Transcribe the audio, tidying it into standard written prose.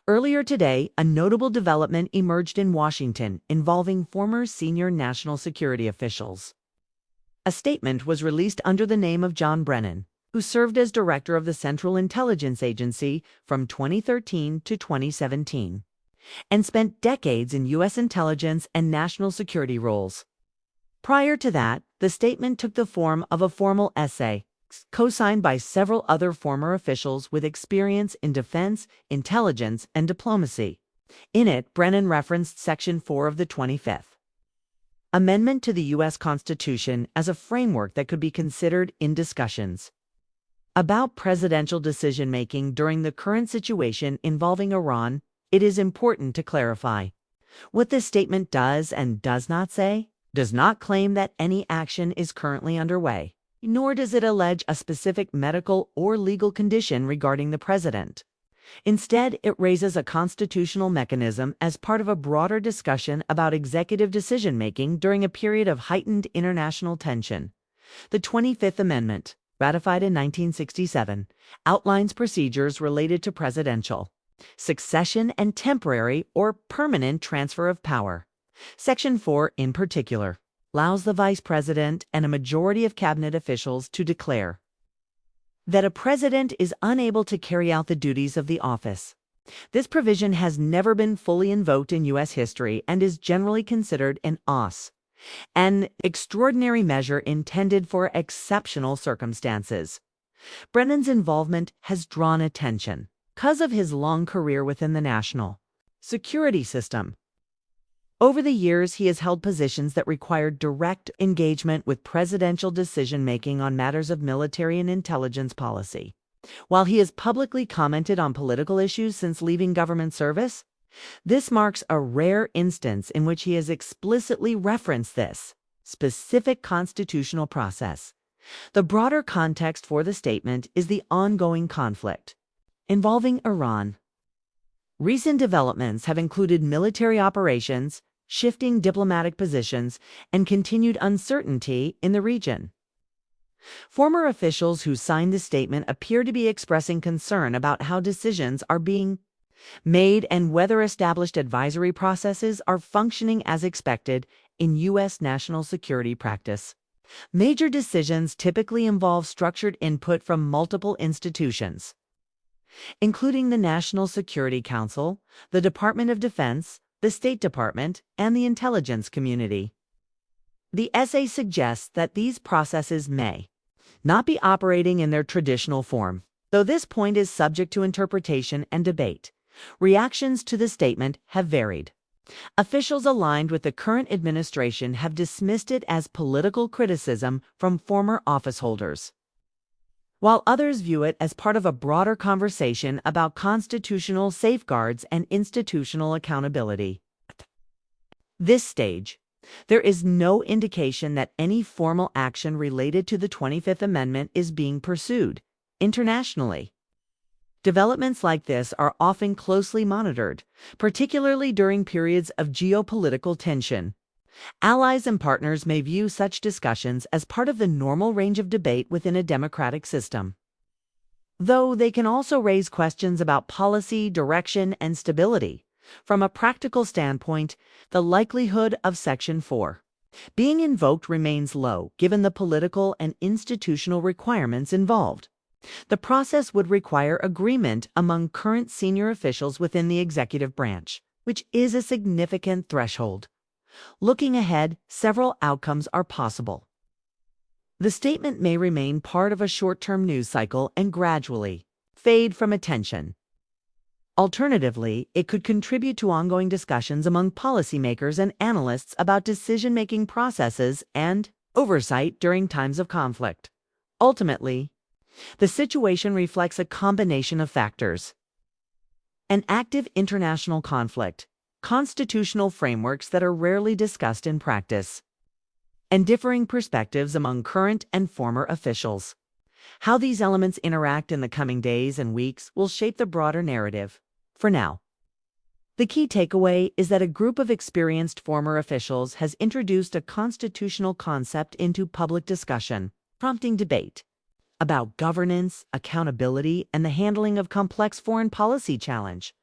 Earlier today, a notable development emerged in Washington involving former senior national security officials. A statement was released under the name of John Brennan, who served as director of the Central Intelligence Agency from 2013 to 2017, and spent decades in U.S. intelligence and national security roles. Prior to that, the statement took the form of a formal essay, co-signed by several other former officials with experience in defense, intelligence, and diplomacy. In it, Brennan referenced Section 4 of the 25th Amendment to the U.S. Constitution as a framework that could be considered in discussions about presidential decision-making during the current situation involving Iran. It is important to clarify what this statement does and does not say. Does not claim that any action is currently underway, nor does it allege a specific medical or legal condition regarding the president. Instead, it raises a constitutional mechanism as part of a broader discussion about executive decision-making during a period of heightened international tension. The 25th Amendment, ratified in 1967, outlines procedures related to presidential succession and temporary or permanent transfer of power. Section 4, in particular, allows the vice president and a majority of cabinet officials to declare that a president is unable to carry out the duties of the office. This provision has never been fully invoked in U.S. history and is generally considered an extraordinary measure intended for exceptional circumstances. Brennan's involvement has drawn attention because of his long career within the national security system. Over the years, he has held positions that required direct engagement with presidential decision-making on matters of military and intelligence policy. While he has publicly commented on political issues since leaving government service, this marks a rare instance in which he has explicitly referenced this specific constitutional process. The broader context for the statement is the ongoing conflict involving Iran. Recent developments have included military operations, shifting diplomatic positions, and continued uncertainty in the region. Former officials who signed the statement appear to be expressing concern about how decisions are being made and whether established advisory processes are functioning as expected in U.S. national security practice. Major decisions typically involve structured input from multiple institutions, including the National Security Council, the Department of Defense, the State Department, and the intelligence community. The essay suggests that these processes may not be operating in their traditional form, though this point is subject to interpretation and debate. Reactions to the statement have varied. Officials aligned with the current administration have dismissed it as political criticism from former office holders, while others view it as part of a broader conversation about constitutional safeguards and institutional accountability. At this stage, there is no indication that any formal action related to the 25th Amendment is being pursued internationally. Developments like this are often closely monitored, particularly during periods of geopolitical tension. Allies and partners may view such discussions as part of the normal range of debate within a democratic system, though they can also raise questions about policy, direction, and stability. From a practical standpoint, the likelihood of Section 4 being invoked remains low, given the political and institutional requirements involved. The process would require agreement among current senior officials within the executive branch, which is a significant threshold. Looking ahead, several outcomes are possible. The statement may remain part of a short-term news cycle and gradually fade from attention. Alternatively, it could contribute to ongoing discussions among policymakers and analysts about decision-making processes and oversight during times of conflict. Ultimately, the situation reflects a combination of factors: an active international conflict, constitutional frameworks that are rarely discussed in practice, and differing perspectives among current and former officials. How these elements interact in the coming days and weeks will shape the broader narrative. For now, the key takeaway is that a group of experienced former officials has introduced a constitutional concept into public discussion, prompting debate about governance, accountability, and the handling of complex foreign policy challenges.